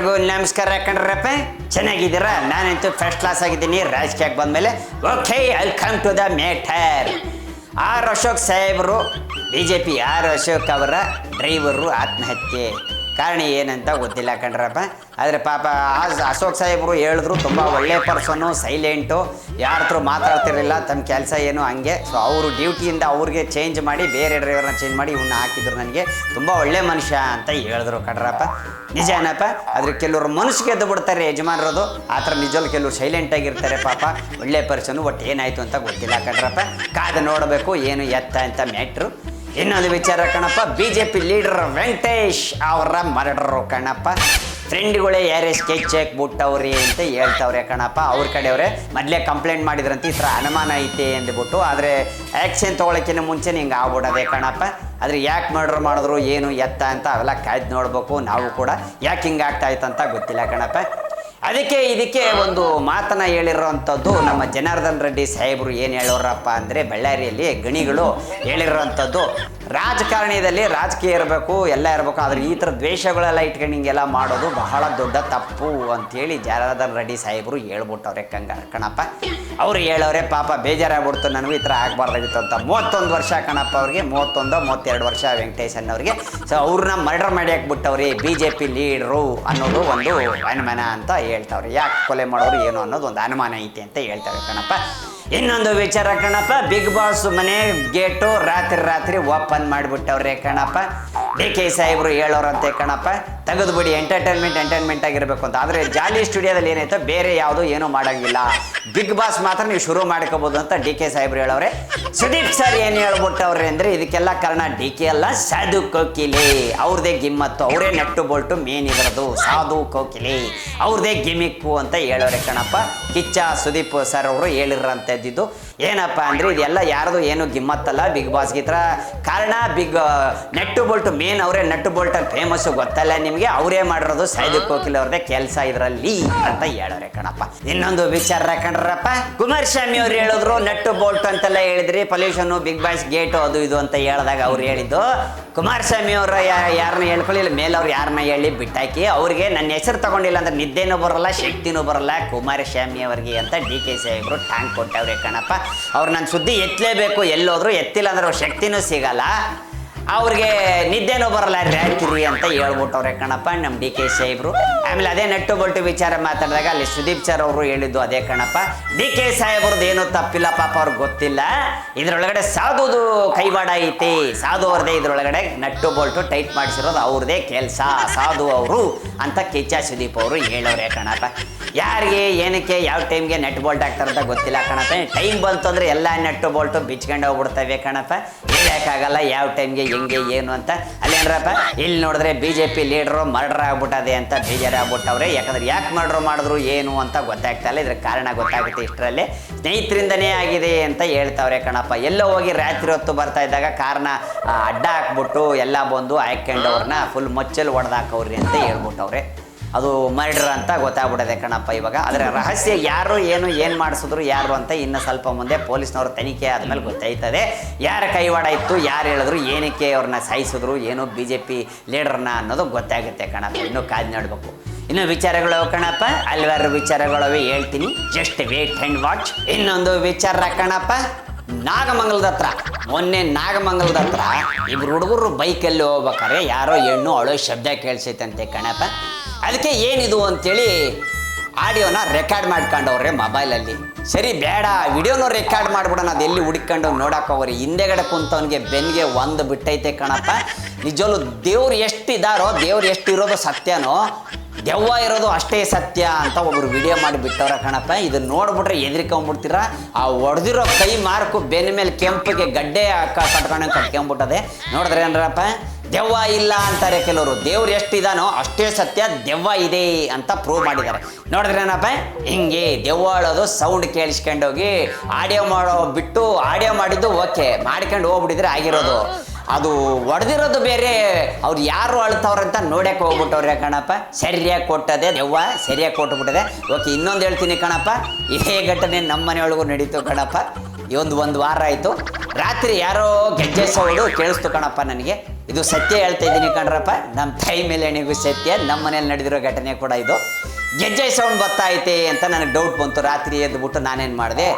ಎಲ್ಲರಿಗೂ ನಮಸ್ಕಾರ ಕಣ್ರಪ್ಪ. ಚೆನ್ನಾಗಿದ್ದೀರಾ? ನಾನಂತೂ ಫಸ್ಟ್ ಕ್ಲಾಸ್ ಆಗಿದ್ದೀನಿ. ರಾಜಕೀಯಕ್ಕೆ ಬಂದಮೇಲೆ okay, welcome to the matter. R Ashok ಸಾಹೇಬರು BJP ಆರ್ ಅಶೋಕ್ ಅವರ ಡ್ರೈವರು ಆತ್ಮಹತ್ಯೆ. ಕಾರಣ ಏನಂತ ಗೊತ್ತಿಲ್ಲ ಕಣ್ರಪ್ಪ. ಆದರೆ ಪಾಪ ಅಶೋಕ್ ಸಾಹೇಬರು ಹೇಳಿದ್ರು, ತುಂಬ ಒಳ್ಳೆ ಪರ್ಸನ್ನು, ಸೈಲೆಂಟು, ಯಾರ ಹತ್ರ ಮಾತಾಡ್ತಿರಲಿಲ್ಲ, ತಮ್ಮ ಕೆಲಸ ಏನು ಹಂಗೆ. ಸೊ ಅವರು ಡ್ಯೂಟಿಯಿಂದ ಅವ್ರಿಗೆ ಚೇಂಜ್ ಮಾಡಿ ಬೇರೆ ಡ್ರೈವರ್ನ ಚೇಂಜ್ ಮಾಡಿ ಇವನ್ನ ಹಾಕಿದ್ರು. ನನಗೆ ತುಂಬ ಒಳ್ಳೆ ಮನುಷ್ಯ ಅಂತ ಹೇಳಿದ್ರು ಕಣ್ರಪ್ಪ. ನಿಜ ಏನಪ್ಪ. ಆದರೆ ಕೆಲವರು ಮನಸ್ಸಿಗೆ ಎದ್ದು ಬಿಡ್ತಾರೆ ಯಜಮಾನರದು. ಆ ಥರ ನಿಜವಲ್ಲ, ಕೆಲವರು ಸೈಲೆಂಟಾಗಿರ್ತಾರೆ ಪಾಪ, ಒಳ್ಳೆ ಪರ್ಸನ್ನು. ಒಟ್ಟು ಏನಾಯಿತು ಅಂತ ಗೊತ್ತಿಲ್ಲ ಕಣ್ರಪ್ಪ. ಕಾದು ನೋಡಬೇಕು ಏನು ಎತ್ತ ಅಂತ ಮ್ಯಾಟ್ರು. ಇನ್ನೊಂದು ವಿಚಾರ ಕಣಪ್ಪ, BJP ಲೀಡರ್ ವೆಂಕಟೇಶ್ ಅವರ ಮರ್ಡರು ಕಣಪ್ಪ. ಫ್ರೆಂಡ್ಗಳೇ ಯಾರೇ ಸ್ಕೆಚ್ ಹಾಕ್ಬಿಟ್ಟವ್ರಿ ಅಂತ ಹೇಳ್ತವ್ರೆ ಕಣಪ್ಪ. ಅವ್ರ ಕಡೆಯವರೇ ಮೊದಲೇ ಕಂಪ್ಲೇಂಟ್ ಮಾಡಿದ್ರಂತ ಈ ಥರ ಅನುಮಾನ ಐತೆ ಅಂದ್ಬಿಟ್ಟು. ಆದರೆ ಆ್ಯಕ್ಷನ್ ತೊಗೊಳಕ್ಕಿಂತ ಮುಂಚೆ ಹಿಂಗೆ ಆಗ್ಬಿಡೋದೆ ಕಣಪ್ಪ. ಆದರೆ ಯಾಕೆ ಮರ್ಡರ್ ಮಾಡಿದ್ರು ಏನು ಎತ್ತ ಅಂತ ಅವೆಲ್ಲ ಕಾಯ್ದು ನೋಡಬೇಕು ನಾವು ಕೂಡ. ಯಾಕೆ ಹಿಂಗೆ ಆಗ್ತಾ ಇತ್ತಂತ ಗೊತ್ತಿಲ್ಲ ಕಣಪ್ಪ. ಇದಕ್ಕೆ ಒಂದು ಮಾತನ್ನ ಹೇಳಿರೋವಂಥದ್ದು ನಮ್ಮ ಜನಾರ್ದನ್ ರೆಡ್ಡಿ ಸಾಹೇಬರು ಏನು ಹೇಳೋರಪ್ಪ ಅಂದರೆ, ಬಳ್ಳಾರಿಯಲ್ಲಿ ಗಣಿಗಳು ಹೇಳಿರೋವಂಥದ್ದು, ರಾಜಕಾರಣದಲ್ಲಿ ರಾಜಕೀಯ ಇರಬೇಕು, ಎಲ್ಲ ಇರಬೇಕು, ಆದರೆ ಈ ಥರ ದ್ವೇಷಗಳೆಲ್ಲ ಇಟ್ಕೊಂಡು ಹಿಂಗೆಲ್ಲ ಮಾಡೋದು ಬಹಳ ದೊಡ್ಡ ತಪ್ಪು ಅಂಥೇಳಿ ಜನಾರ್ದನ್ ರೆಡ್ಡಿ ಸಾಹೇಬರು ಹೇಳ್ಬಿಟ್ಟವ್ರೆ ಕಣಪ್ಪ. ಅವ್ರು ಹೇಳೋರೆ ಪಾಪ ಬೇಜಾರಾಗ್ಬಿಡ್ತು, ನನಗೂ ಈ ಥರ ಆಗಬಾರ್ದಾಗಿತ್ತು ಅಂತ. 31 ವರ್ಷ ಕಣಪ್ಪ ಅವ್ರಿಗೆ, 32 ವರ್ಷ ವೆಂಕಟೇಶ್ ಅನ್ನೋರಿಗೆ. ಸೊ ಅವ್ರನ್ನ ಮರ್ಡರ್ ಮಾಡಿ ಹಾಕ್ಬಿಟ್ಟವ್ರಿ BJP ಲೀಡ್ರು ಅನ್ನೋದು ಒಂದು ಅನುಮಾನ ಅಂತ ಹೇಳ್ತಾವ್ರೆ. ಯಾಕೆ ಕೊಲೆ ಮಾಡೋರು ಏನು ಅನ್ನೋದು ಒಂದು ಅನುಮಾನ ಐತೆ ಅಂತ ಹೇಳ್ತಾರೆ ಕಣಪ್ಪ. ಇನ್ನೊಂದು ವಿಚಾರ ಕಣಪ್ಪ, ಬಿಗ್ ಬಾಸ್ ಮನೆ ಗೇಟು ರಾತ್ರಿ ಓಪನ್ ಮಾಡಿಬಿಟ್ಟವ್ರೆ ಕಣಪ್ಪ. DK ಸಾಹೇಬರು ಹೇಳೋರಂತೆ ಕಣಪ್ಪ, ತೆಗೆದುಬಿಡಿ, ಎಂಟರ್ಟೈನ್ಮೆಂಟ್ ಆಗಿರಬೇಕು ಅಂತ. ಆದರೆ ಜಾಲಿ ಸ್ಟುಡಿಯೋದಲ್ಲಿ ಏನಾಯ್ತೋ ಬೇರೆ ಯಾವುದು ಏನೂ ಮಾಡೋಂಗಿಲ್ಲ, ಬಿಗ್ ಬಾಸ್ ಮಾತ್ರ ನೀವು ಶುರು ಮಾಡ್ಕೋಬೋದು ಅಂತ DK ಸಾಹೇಬರು ಹೇಳೋರೆ. ಸುದೀಪ್ ಸರ್ ಏನು ಹೇಳ್ಬಿಟ್ಟವ್ರೆ ಅಂದರೆ, ಇದಕ್ಕೆಲ್ಲ ಕಾರಣ DK ಅಲ್ಲ, ಸಾಧು ಕೋಕಿಲೆ ಅವ್ರದೇ ಗಿಮ್ಮತ್ತು, ಅವರೇ ನಟ್ಟು ಬೋಲ್ಟು ಮೇನ್ ಇದ್ರದು. ಸಾಧು ಕೋಕಿಲೆ ಅವ್ರದೇ ಗಿಮಿಕ್ಕು ಅಂತ ಹೇಳೋರೆ ಕಣಪ್ಪ. ಕಿಚ್ಚ ಸುದೀಪ್ ಸರ್ ಅವರು ಹೇಳಿರಂಥದ್ದಿದ್ದು ಏನಪ್ಪ ಅಂದರೆ, ಇದೆಲ್ಲ ಯಾರ್ದು ಏನು ಗಿಮ್ಮತ್ತಲ್ಲ ಬಿಗ್ ಬಾಸ್ಗೆ. ಈ ಥರ ಕಾರಣ ನಟ್ಟು ಬೋಲ್ಟು ಮೇನ್ ಅವರೇ, ನಟ್ಟು ಬೋಲ್ಟ್ ಫೇಮಸ್ಸು ಗೊತ್ತಲ್ಲ ನಿಮಗೆ, ಅವರೇ ಮಾಡಿರೋದು ಸಾಧು ಕೋಕಿಲೆ ಅವ್ರದ್ದೇ ಕೆಲಸ ಇದರಲ್ಲಿ ಅಂತ ಹೇಳೋರೆ ಕಣಪ್ಪ. ಇನ್ನೊಂದು ವಿಚಾರ ಕಣ್ರಪ್ಪ, ಕುಮಾರಸ್ವಾಮಿ ಅವ್ರು ಹೇಳಿದ್ರು ನಟ್ಟು ಬೋಲ್ಟ್ ಅಂತೆಲ್ಲ ಹೇಳಿದ್ರಿ, ಪೊಲ್ಯೂಷನ್ನು, ಬಿಗ್ ಬಾಸ್ ಗೇಟು ಅದು ಇದು ಅಂತ ಹೇಳಿದಾಗ ಅವ್ರು ಹೇಳಿದ್ದು, ಕುಮಾರಸ್ವಾಮಿ ಅವರ ಯಾರನ್ನ ಹೇಳ್ಕೊಳ್ಳಿಲ್ಲ, ಮೇಲವ್ರು ಯಾರನ್ನ ಹೇಳಿ ಬಿಟ್ಟಾಕಿ ಅವ್ರಿಗೆ ನನ್ನ ಹೆಸರು ತಗೊಂಡಿಲ್ಲ ಅಂದ್ರೆ ನಿದ್ದೆನೂ ಬರಲ್ಲ, ಶಕ್ತಿನೂ ಬರಲ್ಲ ಕುಮಾರಸ್ವಾಮಿ ಅವ್ರಿಗೆ ಅಂತ DK ಸಾಹೇಬರು ಟಾಂಗ್ ಕೊಟ್ಟವ್ರೆ ಕಣಪ್ಪ. ಅವ್ರು ನನ್ನ ಸುದ್ದಿ ಎತ್ತಲೇಬೇಕು, ಎಲ್ಲೋದ್ರು ಎತ್ತಿಲ್ಲ ಅಂದ್ರೆ ಅವ್ರ ಶಕ್ತಿನೂ ಸಿಗಲ್ಲ, ಅವ್ರಿಗೆ ನಿದ್ದೆನೂ ಬರಲ್ಲ, ರ್ಯಾಕಿರಿ ಅಂತ ಹೇಳ್ಬಿಟ್ಟವ್ರೆ ಕಣಪ್ಪ ನಮ್ಮ DK ಸಾಹೇಬರು. ಆಮೇಲೆ ಅದೇ ನಟ್ಟು ಬೋಲ್ಟು ವಿಚಾರ ಮಾತಾಡಿದಾಗ ಅಲ್ಲಿ ಸುದೀಪ್ ಸರ್ ಅವರು ಹೇಳಿದ್ದು ಅದೇ ಕಣಪ್ಪ. DK ಸಾಹೇಬ್ರದ್ದು ಏನೂ ತಪ್ಪಿಲ್ಲ ಪಾಪ, ಅವ್ರಿಗೆ ಗೊತ್ತಿಲ್ಲ, ಇದರೊಳಗಡೆ ಸಾಧುದು ಕೈವಾಡ ಐತಿ, ಸಾಧು ಅವ್ರದೇ ಇದರೊಳಗಡೆ ನಟ್ಟು ಬೋಲ್ಟು ಟೈಟ್ ಮಾಡಿಸಿರೋದು ಅವ್ರದೇ ಕೆಲಸ, ಸಾಧು ಅವರು ಅಂತ ಕಿಚ್ಚ ಸುದೀಪ್ ಅವರು ಹೇಳೋರೆ ಕಣಪ್ಪ. ಯಾರಿಗೆ ಏನಕ್ಕೆ ಯಾವ ಟೈಮ್ಗೆ ನಟ್ ಬೋಲ್ಟ್ ಹಾಕ್ತಾರೆ ಅಂತ ಗೊತ್ತಿಲ್ಲ ಕಣಪ್ಪ. ಟೈಮ್ ಬಂತು ಅಂದರೆ ಎಲ್ಲ ನಟ್ಟು ಬೋಲ್ಟು ಬಿಚ್ಕೊಂಡು ಹೋಗ್ಬಿಡ್ತವೆ ಕಣಪ್ಪ. ಹೇಳೋಕ್ಕಾಗಲ್ಲ ಯಾವ ಟೈಮ್ಗೆ ಹೆಂಗೆ ಏನು ಅಂತ. ಅಲ್ಲೇನ್ರಪ್ಪ, ಇಲ್ಲಿ ನೋಡಿದ್ರೆ BJP ಲೀಡರು ಮರ್ಡರ್ ಆಗ್ಬಿಟ್ಟದೆ ಅಂತ ಬೇಜಾರಾಗ್ಬಿಟ್ಟವ್ರೆ. ಯಾಕಂದ್ರೆ ಯಾಕೆ ಮರ್ಡರ್ ಮಾಡಿದ್ರು ಏನು ಅಂತ ಗೊತ್ತಾಗ್ತಾ ಇಲ್ಲ. ಇದ್ರ ಕಾರಣ ಗೊತ್ತಾಗುತ್ತೆ ಇಷ್ಟರಲ್ಲೇ, ಸ್ನೇಹಿತರಿಂದನೇ ಆಗಿದೆ ಅಂತ ಹೇಳ್ತಾವ್ರೆ ಕಣಪ್ಪ. ಎಲ್ಲೋ ಹೋಗಿ ರಾತ್ರಿ ಹೊತ್ತು ಬರ್ತಾ ಇದ್ದಾಗ ಕಾರಣ ಅಡ್ಡ ಹಾಕ್ಬಿಟ್ಟು ಎಲ್ಲ ಬಂದು ಹಾಕ್ಕೊಂಡವ್ರನ್ನ ಫುಲ್ ಮಚ್ಚಲ್ಲಿ ಹೊಡೆದಾಕವ್ರಿ ಅಂತ ಹೇಳ್ಬಿಟ್ಟವ್ರೆ. ಅದು ಮರ್ಡರ್ ಅಂತ ಗೊತ್ತಾಗ್ಬಿಡದೆ ಕಣಪ್ಪ ಇವಾಗ. ಅದರ ರಹಸ್ಯ ಯಾರು ಏನು ಮಾಡಿಸಿದ್ರು ಯಾರು ಅಂತ ಇನ್ನು ಸ್ವಲ್ಪ ಮುಂದೆ ಪೊಲೀಸ್ನವ್ರ ತನಿಖೆ ಆದಮೇಲೆ ಗೊತ್ತಾಯ್ತದೆ. ಯಾರ ಕೈವಾಡ ಇತ್ತು, ಯಾರು ಹೇಳಿದ್ರು, ಏನಕ್ಕೆ ಅವ್ರನ್ನ ಸಾಯಿಸಿದ್ರು, ಏನು BJP ಲೀಡರ್ನ ಅನ್ನೋದು ಗೊತ್ತಾಗುತ್ತೆ ಕಣಪ್ಪ. ಇನ್ನೂ ಕಾದು ನೋಡ್ಬೇಕು. ಇನ್ನು ವಿಚಾರಗಳು ಕಣಪ್ಪ, ಹಲವಾರು ವಿಚಾರಗಳವೆ ಹೇಳ್ತೀನಿ, ಜಸ್ಟ್ ವೇಟ್ ಆ್ಯಂಡ್ ವಾಚ್. ಇನ್ನೊಂದು ವಿಚಾರ ಕಣಪ್ಪ, ನಾಗಮಂಗಲದ ಹತ್ರ ಮೊನ್ನೆ ನಾಗಮಂಗಲದ ಹತ್ರ ಇಬ್ರು ಹುಡುಗರು ಬೈಕಲ್ಲಿ ಹೋಗ್ಬೇಕಾರೆ ಯಾರೋ ಹೆಣ್ಣು ಅಳೋ ಶಬ್ದ ಕೇಳಿಸೈತಂತೆ ಕಣಪ್ಪ. ಅದಕ್ಕೆ ಏನಿದು ಅಂತೇಳಿ ಆಡಿಯೋನ ರೆಕಾರ್ಡ್ ಮಾಡ್ಕೊಂಡವ್ರೆ ಮೊಬೈಲಲ್ಲಿ. ಸರಿ ಬೇಡ, ವಿಡಿಯೋನ ರೆಕಾರ್ಡ್ ಮಾಡ್ಬಿಡೋಣ, ಅದು ಎಲ್ಲಿ ಹುಡುಕೊಂಡು ನೋಡೋಕೋವ್ರಿ. ಹಿಂದೆಗಡೆ ಕುಂತವನಿಗೆ ಬೆನ್ನಿಗೆ ಒಂದು ಬಿಟ್ಟೈತೆ ಕಣಪ್ಪ. ನಿಜವಲ್ಲೂ ದೇವ್ರು ಎಷ್ಟಿದಾರೋ, ದೇವ್ರು ಎಷ್ಟಿರೋದು ಸತ್ಯನೋ, ದೆವ್ವ ಇರೋದು ಅಷ್ಟೇ ಸತ್ಯ ಅಂತ ಒಬ್ರು ವಿಡಿಯೋ ಮಾಡಿ ಬಿಟ್ಟವ್ರ ಕಣಪ್ಪ. ಇದನ್ನ ನೋಡ್ಬಿಟ್ರೆ ಎದ್ರಿಕೊಂಡ್ಬಿಡ್ತೀರ. ಆ ಹೊಡೆದಿರೋ ಕೈ ಮಾರ್ಕು ಬೆನ್ನ ಮೇಲೆ ಕೆಂಪಿಗೆ ಗಡ್ಡೆ ಕಟ್ಕೊಂಡು ಕಟ್ಕೊಂಡ್ಬಿಟ್ಟದೆ. ನೋಡಿದ್ರೆ ಏನ್ರಪ್ಪ, ದೆವ್ವ ಇಲ್ಲ ಅಂತಾರೆ ಕೆಲವರು, ದೇವ್ರು ಎಷ್ಟಿದಾನೋ ಅಷ್ಟೇ ಸತ್ಯ, ದೆವ್ವ ಇದೆ ಅಂತ ಪ್ರೂವ್ ಮಾಡಿದ್ದಾರೆ. ನೋಡಿದ್ರೇನಪ್ಪ, ಹಿಂಗೆ ದೆವ್ವ ಅಳೋದು ಸೌಂಡ್ ಕೇಳಿಸ್ಕೊಂಡೋಗಿ ಆಡಿಯೋ ಬಿಟ್ಟು ಆಡಿಯೋ ಮಾಡಿದ್ದು ಓಕೆ ಮಾಡ್ಕೊಂಡು ಹೋಗ್ಬಿಟ್ಟಿದ್ರೆ ಆಗಿರೋದು. ಅದು ಹೊಡೆದಿರೋದು ಬೇರೆ, ಅವ್ರು ಯಾರು ಅಳ್ತಾವ್ರಂತ ನೋಡಕ್ಕೆ ಹೋಗ್ಬಿಟ್ಟವ್ರೆ ಕಣಪ್ಪ. ಸರಿಯಾಗಿ ಕೊಟ್ಟದೆ ದೆವ್ವ, ಸರಿಯಾಗಿ ಕೊಟ್ಟುಬಿಟ್ಟದೆ. ಓಕೆ, ಇನ್ನೊಂದು ಹೇಳ್ತೀನಿ ಕಣಪ್ಪ, ಇದೇ ಘಟನೆ ನಮ್ಮ ಮನೆಯೊಳಗೂ ನಡೀತು ಕಣಪ್ಪ. ಒಂದು ವಾರ ಆಯಿತು, ರಾತ್ರಿ ಯಾರೋ ಗೆಜ್ಜೆ ಸೌಂಡು ಕೇಳಿಸ್ತು ಕಣಪ್ಪ ನನಗೆ. ಇದು ಸತ್ಯ ಹೇಳ್ತಾ ಇದ್ದೀನಿ ಕಣ್ರಪ್ಪ, ನಮ್ಮ ತಾಯಿ ಮೇಲೆ ಎಣಿಗೂ ಸತ್ಯ, ನಮ್ಮ ಮನೇಲಿ ನಡೆದಿರೋ ಘಟನೆ ಕೂಡ ಇದು. ಗೆಜ್ಜೆ ಸೌಂಡ್ ಬರ್ತಾ ಐತೆ ಅಂತ ನನಗೆ ಡೌಟ್ ಬಂತು. ರಾತ್ರಿ ಎದ್ದುಬಿಟ್ಟು ನಾನೇನು ಮಾಡಿದೆ,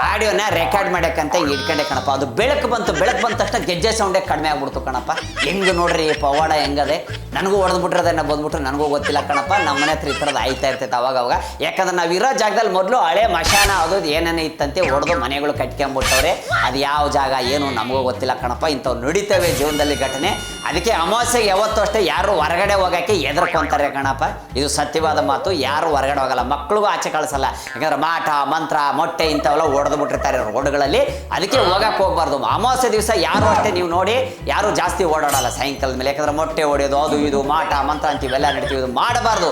ಆಡಿಯೋನ ರೆಕಾರ್ಡ್ ಮಾಡೋಕ್ಕಂತ ಹಿಂಗೆ ಇಟ್ಕೊಂಡೆ ಕಣಪ್ಪ. ಅದು ಬೆಳಕು ಬಂದ ತಕ್ಷಣ ಗೆಜ್ಜೆ ಸೌಂಡೇ ಕಡಿಮೆ ಆಗ್ಬಿಡ್ತು ಕಣಪ್ಪ. ಹೆಂಗೆ ನೋಡ್ರಿ ಪವಾಡ ಹೆಂಗದೆ, ನನಗೂ ಹೊಡೆದ್ಬಿಟ್ರದನ್ನ ಬಂದ್ಬಿಟ್ರೆ ನನಗೂ ಗೊತ್ತಿಲ್ಲ ಕಣಪ್ಪ. ನಮ್ಮ ಮನೆ ಹತ್ರ ಈ ಥರದ್ದು ಆಯ್ತಾ ಇರ್ತೈತೆ ಅವಾಗ. ಯಾಕಂದ್ರೆ ನಾವು ಇರೋ ಜಾಗದಲ್ಲಿ ಮೊದಲು ಹಳೆ ಮಶಾನ ಅದು ಏನೇನು ಇತ್ತಂತೆ ಹೊಡೆದು ಮನೆಗಳು ಕಟ್ಕೊಂಬಿಟ್ಟವ್ರೆ. ಅದು ಯಾವ ಜಾಗ ಏನು ನಮಗೂ ಗೊತ್ತಿಲ್ಲ ಕಣಪ್ಪ. ಇಂಥವು ನಡೀತವೆ ಜೀವನದಲ್ಲಿ ಘಟನೆ. ಅದಕ್ಕೆ ಅಮಾವಾಸ್ಯೆಗೆ ಯಾವತ್ತೂ ಅಷ್ಟೇ ಯಾರು ಹೊರಗಡೆ ಹೋಗೋಕ್ಕೆ ಎದುರ್ಕೊಂತಾರೆ ಕಣಪ್ಪ. ಇದು ಸತ್ಯವಾದ ಮಾತು. ಯಾರು ಹೊರಗಡೆ ಹೋಗಲ್ಲ, ಮಕ್ಕಳಿಗೂ ಆಚೆ ಕಳಿಸಲ್ಲ. ಯಾಕಂದ್ರೆ ಮಾಟ ಮಂತ್ರ ಮೊಟ್ಟೆ ಇಂಥವೆಲ್ಲ ಹೊಡೆದು ಬಿಟ್ಟಿರ್ತಾರೆ ರೋಡ್ಗಳಲ್ಲಿ. ಅದಕ್ಕೆ ಹೋಗಕ್ಕೆ ಹೋಗ್ಬಾರ್ದು. ಅಮಾವಾಸ್ಯೆ ದಿವಸ ಯಾರು ಅಷ್ಟೇ ನೀವು ನೋಡಿ ಯಾರು ಜಾಸ್ತಿ ಓಡಾಡಲ್ಲ ಸಾಯಂಕಾಲದ ಮೇಲೆ. ಯಾಕಂದ್ರೆ ಮೊಟ್ಟೆ ಹೊಡೆಯೋದು ಅದು ಇದು ಮಾಟ ಮಂತ್ರ ಅಂತೀವೆಲ್ಲ ನಡೀತೀವಿ, ಇದು ಮಾಡಬಾರ್ದು.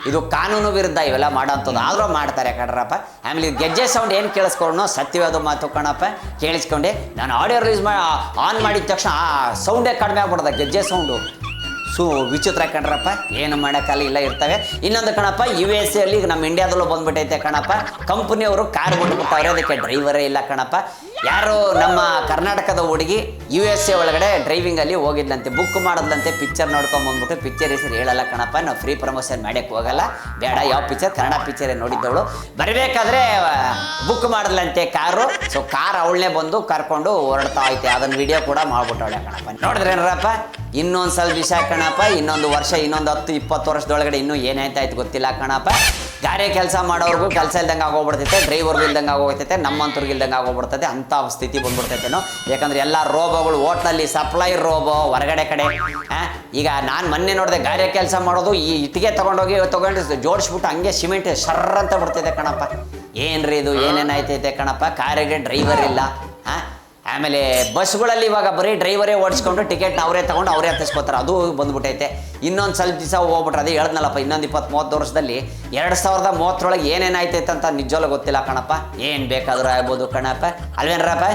ಇದು ಕಾನೂನು ವಿರುದ್ಧ ಇವೆಲ್ಲ ಮಾಡೋಂಥದ್ದು. ಆದರೂ ಮಾಡ್ತಾರೆ ಕಣ್ರಪ್ಪ. ಆಮೇಲೆ ಗೆಜ್ಜೆ ಸೌಂಡ್ ಏನು ಕೇಳಿಸ್ಕೊಂಡು ಸತ್ಯವಾದ ಮಾತು ಕಣಪ್ಪ. ಕೇಳಿಸ್ಕೊಂಡೆ ನಾನು ಆಡಿಯೋ ರಿಲೀಸ್ ಆನ್ ಮಾಡಿದ ತಕ್ಷಣ ಆ ಸೌಂಡೇ ಕಡಿಮೆ ಆಗ್ಬಿಡ್ದ, ಗೆಜ್ಜೆ ಸೌಂಡು. ವಿಚಿತ್ರ ಕಣ್ರಪ್ಪ, ಏನು ಮಾಡೋಕ್ಕಲ್ಲ, ಇಲ್ಲ ಇರ್ತವೆ. ಇನ್ನೊಂದು ಕಣಪ್ಪ, USA ಅಲ್ಲಿ ನಮ್ಮ ಇಂಡಿಯಾದಲ್ಲೂ ಬಂದ್ಬಿಟ್ಟೈತೆ ಕಣಪ್ಪ. ಕಂಪ್ನಿಯವರು ಕಾರ್ ಬಿಟ್ಬಿಟ್ಟವ್ರೆ, ಅದಕ್ಕೆ ಡ್ರೈವರೇ ಇಲ್ಲ ಕಣಪ್ಪ. ಯಾರೋ ನಮ್ಮ ಕರ್ನಾಟಕದ ಹುಡುಗಿ USA ಒಳಗಡೆ ಡ್ರೈವಿಂಗಲ್ಲಿ ಹೋಗಿದ್ದಂತೆ, ಬುಕ್ ಮಾಡೋದಂತೆ. ಪಿಕ್ಚರ್ ನೋಡ್ಕೊಂಡು ಬಂದ್ಬಿಟ್ಟು ಪಿಕ್ಚರ್ ಹೆಸರು ಹೇಳಲ್ಲ ಕಣಪ್ಪ, ನಾವು ಫ್ರೀ ಪ್ರಮೋಷನ್ ಮಾಡೋಕ್ಕೆ ಹೋಗಲ್ಲ, ಬೇಡ. ಯಾವ ಪಿಕ್ಚರ್? ಕನ್ನಡ ಪಿಕ್ಚರೇ ನೋಡಿದ್ದವಳು. ಬರಬೇಕಾದ್ರೆ ಬುಕ್ ಮಾಡಲಂತೆ ಕಾರು. ಸೊ ಕಾರ್ ಅವಳನ್ನೇ ಬಂದು ಕರ್ಕೊಂಡು ಹೊರಡ್ತಾ ಐತೆ. ಅದನ್ನ ವಿಡಿಯೋ ಕೂಡ ಮಾಡ್ಬಿಟ್ಟವಳೆ ಕಣಪ್ಪ. ನೋಡಿದ್ರೇನಪ್ಪ, ಇನ್ನೊಂದು ಸ್ವಲ್ಪ ದಿವಸ ಕಣಪ್ಪ, ಇನ್ನೊಂದು ವರ್ಷ, ಇನ್ನೊಂದು 10-20 ವರ್ಷದೊಳಗಡೆ ಇನ್ನೂ ಏನಾಯ್ತಾಯ್ತು ಗೊತ್ತಿಲ್ಲ ಕಣಪ್ಪ. ಗಾರೆ ಕೆಲಸ ಮಾಡೋರ್ಗೂ ಕೆಲಸ ಇಲ್ದಂಗೆ ಆಗೋಗ್ಬಿಡ್ತೈತೆ, ಡ್ರೈವರ್ಗೂ ಇಲ್ದಂಗೆ ಆಗೋಗ್ತೈತೆ, ನಮ್ಮಂತವ್ರಿಗೆ ಇಲ್ದಂಗೆ ಆಗೋಗ್ಬಿಡ್ತೈತೆ. ಅಂಥ ಸ್ಥಿತಿ ಬಂದ್ಬಿಡ್ತೈತೇನೋ. ಯಾಕಂದ್ರೆ ಎಲ್ಲ ರೋಬೋಗಳು ಹೋಟ್ಲಲ್ಲಿ ಸಪ್ಲೈ ರೋಬೋ ಹೊರಗಡೆ ಕಡೆ. ಈಗ ನಾನು ಮೊನ್ನೆ ನೋಡಿದೆ, ಗಾರೆ ಕೆಲಸ ಮಾಡೋದು ಈ ಇಟ್ಟಿಗೆ ತೊಗೊಂಡು ಜೋಡಿಸ್ಬಿಟ್ಟು ಹಂಗೆ ಸಿಮೆಂಟ್ ಶರ್ರ್ ಅಂತ ಬಿಡ್ತೈತೆ ಕಣಪ್ಪ. ಏನ್ರಿ ಇದು, ಏನೇನಾಯ್ತೈತೆ ಕಣಪ್ಪ. ಕಾರಿಗೆ ಡ್ರೈವರ್ ಇಲ್ಲ. ಆಮೇಲೆ ಬಸ್ಗಳಲ್ಲಿ ಇವಾಗ ಬರೀ ಡ್ರೈವರೇ ಓಡಿಸ್ಕೊಂಡು ಟಿಕೆಟ್ ಅವರೇ ತೊಗೊಂಡು ಅವರೇ ಹತ್ತಿಸ್ಕೋತಾರೆ, ಅದು ಬಂದ್ಬಿಟ್ಟೈತೆ. ಇನ್ನೊಂದು ಸ್ವಲ್ಪ ದಿವಸ ಹೋಗ್ಬಿಟ್ರೆ, ಅದೇ ಹೇಳ್ದನಲ್ಲಪ್ಪ, ಇನ್ನೊಂದು 20-30 ವರ್ಷದಲ್ಲಿ 2030 ಏನೇನಾಯ್ತೈತೆ ಅಂತ ನಿಜವಾಗ್ಲೂ ಗೊತ್ತಿಲ್ಲ ಕಣಪ್ಪ. ಏನು ಬೇಕಾದರೂ ಆಗ್ಬೋದು ಕಣಪ್ಪ, ಅಲ್ವೇನ್ರಪ್ಪ?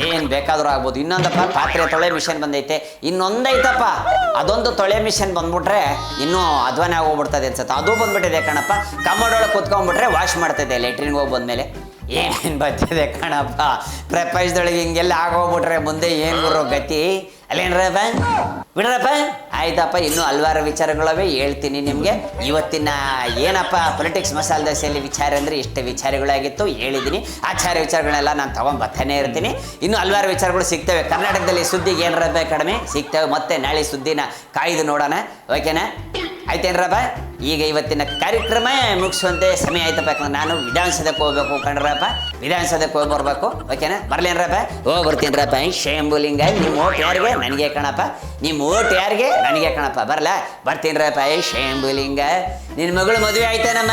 ಏನು ಬೇಕಾದರೂ ಆಗ್ಬೋದು. ಇನ್ನೊಂದಪ್ಪ, ಪಾತ್ರೆ ತೊಳೆ ಮಿಷನ್ ಬಂದೈತೆ. ಇನ್ನೊಂದೈತಪ್ಪ, ಅದೊಂದು ತೊಳೆ ಮಿಷನ್ ಬಂದ್ಬಿಟ್ರೆ ಇನ್ನೂ ಅಧ್ವಾನ ಹೋಗ್ಬಿಡ್ತದೆ ಅನ್ಸುತ್ತೆ, ಅದು ಬಂದ್ಬಿಟ್ಟಿದೆ ಕಣಪ್ಪ. ಕಮೋಡೊಳಗೆ ಕುತ್ಕೊಂಡ್ಬಿಟ್ರೆ ವಾಶ್ ಮಾಡ್ತೈತೆ ಲ್ಯಾಟ್ರಿನ್ಗೆ ಹೋಗಿ ಬಂದಮೇಲೆ. ಏನೇನು ಬರ್ತಿದೆ ಕಣಪ್ಪ, ಪ್ರಪಂಚದೊಳಗೆ ಹಿಂಗೆಲ್ಲ ಆಗೋಗ್ಬಿಟ್ರೆ ಮುಂದೆ ಏನು ಬರೋ ಗತಿ, ಅಲ್ಲೇನ್ರಪ್ಪ? ಬಿಡ್ರಪ್ಪ, ಆಯ್ತಪ್ಪ. ಇನ್ನೂ ಹಲವಾರು ವಿಚಾರಗಳವೆ ಹೇಳ್ತೀನಿ ನಿಮಗೆ. ಇವತ್ತಿನ ಏನಪ್ಪ ಪೊಲಿಟಿಕ್ಸ್ ಮಸಾಲೆ ದೋಸೆಯಲ್ಲಿ ವಿಚಾರ ಅಂದರೆ ಇಷ್ಟು ವಿಚಾರಗಳಾಗಿತ್ತು, ಹೇಳಿದ್ದೀನಿ. ಆಚಾರ ವಿಚಾರಗಳನ್ನೆಲ್ಲ ನಾನು ತೊಗೊಂಡ್ಬರ್ತಾನೆ ಇರ್ತೀನಿ. ಇನ್ನೂ ಹಲವಾರು ವಿಚಾರಗಳು ಸಿಗ್ತವೆ. ಕರ್ನಾಟಕದಲ್ಲಿ ಸುದ್ದಿಗೆ ಏನರಪ್ಪ ಕಡಿಮೆ ಸಿಗ್ತವೆ. ಮತ್ತೆ ನಾಳೆ ಸುದ್ದಿನ ಕಾಯ್ದು ನೋಡೋಣ, ಓಕೆನಾ? ಆಯ್ತೇನ್ರಪ್ಪ? ಈಗ ಇವತ್ತಿನ ಕಾರ್ಯಕ್ರಮ ಮುಗಿಸುವಂತೆ ಸಮಯ ಆಯ್ತಪ್ಪ. ಯಾಕಂದ್ರೆ ನಾನು ವಿಧಾನಸೌಧಕ್ಕೆ ಹೋಗ್ಬೇಕು ಕಣ್ರಪ್ಪ, ವಿಧಾನಸೌಧಕ್ಕೆ ಹೋಗಿ ಬರ್ಬೇಕು, ಓಕೆನಾ? ಬರ್ಲೇನ್ರಪ್ಪ? ಬರ್ತೀನಿರಪ್ಪ. ಶಂಭುಲಿಂಗ, ನಿಮ್ಮ ಓಟ್ ಯಾರಿಗೆ? ನನಗೆ ಕಣಪ್ಪ. ನಿಮ್ಮ ಓಟ್ ಯಾರಿಗೆ? ನನಗೆ ಕಣಪ್ಪ. ಬರಲ್ಲ, ಬರ್ತೀನಿರಪ್ಪ. ಶಂಭುಲಿಂಗ, ನಿನ್ನ ಮಗಳು ಮದುವೆ ಆಯ್ತೇನಮ್ಮ?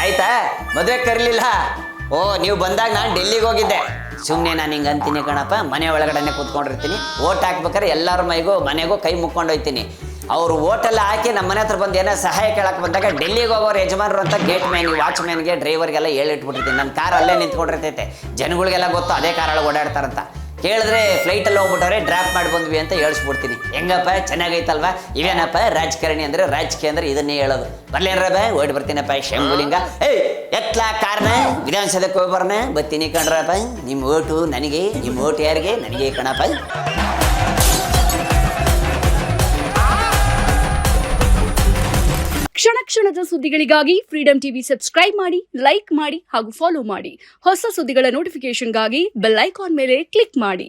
ಆಯ್ತಾ? ಮದುವೆ ಕರೀಲಿಲ್ಲ? ನೀವು ಬಂದಾಗ ನಾನು ಡೆಲ್ಲಿಗೆ ಹೋಗಿದ್ದೆ. ಸುಮ್ಮನೆ ನಾನು ಹಿಂಗೆ ಅಂತೀನಿ ಕಣಪ್ಪ, ಮನೆ ಒಳಗಡೆ ಕೂತ್ಕೊಂಡಿರ್ತೀನಿ. ಓಟ್ ಹಾಕ್ಬೇಕಾದ್ರೆ ಎಲ್ಲರ ಮನೆಗೂ ಕೈ ಮುಕ್ಕೊಂಡು ಹೋಗ್ತೀನಿ. ಅವರು ಓಟೆಲ್ಲ ಹಾಕಿ ನಮ್ಮ ಮನೆ ಹತ್ರ ಬಂದು ಏನೋ ಸಹಾಯ ಕೇಳಕ್ಕೆ ಬಂದಾಗ ಡೆಲ್ಲಿಗೆ ಹೋಗೋರು ಯಜಮಾನರು ಅಂತ ಗೇಟ್ ಮ್ಯಾನ್, ವಾಚ್ಮ್ಯಾನ್ಗೆ, ಡ್ರೈವರ್ಗೆಲ್ಲ ಹೇಳಿಟ್ಬಿಟ್ಟಿರ್ತೀನಿ. ನನ್ನ ಕಾರ್ ಅಲ್ಲೇ ನಿಂತ್ಕೊಂಡಿರ್ತೈತೆ, ಜನಗಳಿಗೆಲ್ಲ ಗೊತ್ತು ಅದೇ ಕಾರೊಳಗೆ ಓಡಾಡ್ತಾರಂತ. ಕೇಳಿದ್ರೆ ಫ್ಲೈಟಲ್ಲಿ ಹೋಗ್ಬಿಟ್ಟವ್ರೆ, ಡ್ರಾಪ್ ಮಾಡಿ ಬಂದ್ವಿ ಅಂತ ಹೇಳಿಸ್ಬಿಡ್ತೀನಿ. ಹೆಂಗಪ್ಪ, ಚೆನ್ನಾಗೈತಲ್ವಾ? ಇವೇನಪ್ಪ ರಾಜಕಾರಣಿ ಅಂದರೆ, ರಾಜಕೀಯ ಅಂದರೆ ಇದನ್ನೇ ಹೇಳೋದು. ಬರ್ಲೇನ್ರಪ್ಪ? ಓಡಿ ಬರ್ತೀನಪ್ಪ. ಶಂಭುಲಿಂಗ, ಎತ್ಲಾ ಕಾರ್ನ, ವಿಧಾನಸೌಧಕ್ಕೆ ಹೋಗಿ ಬರ್ನ, ಬರ್ತೀನಿ ಕಣ್ರಪ್ಪ. ನಿಮ್ಮ ಓಟು ನನಗೆ, ನಿಮ್ಮ ಓಟು ಯಾರಿಗೆ? ನನಗೆ ಕಣಪ್ಪ. ಕ್ಷಣ ಕ್ಷಣದ ಸುದ್ದಿಗಳಿಗಾಗಿ ಫ್ರೀಡಂ ಟಿವಿ ಸಬ್ಸ್ಕ್ರೈಬ್ ಮಾಡಿ, ಲೈಕ್ ಮಾಡಿ ಹಾಗೂ ಫಾಲೋ ಮಾಡಿ. ಹೊಸ ಸುದ್ದಿಗಳ ನೋಟಿಫಿಕೇಶನ್ಗಾಗಿ ಬೆಲ್ ಐಕಾನ್ ಮೇಲೆ ಕ್ಲಿಕ್ ಮಾಡಿ.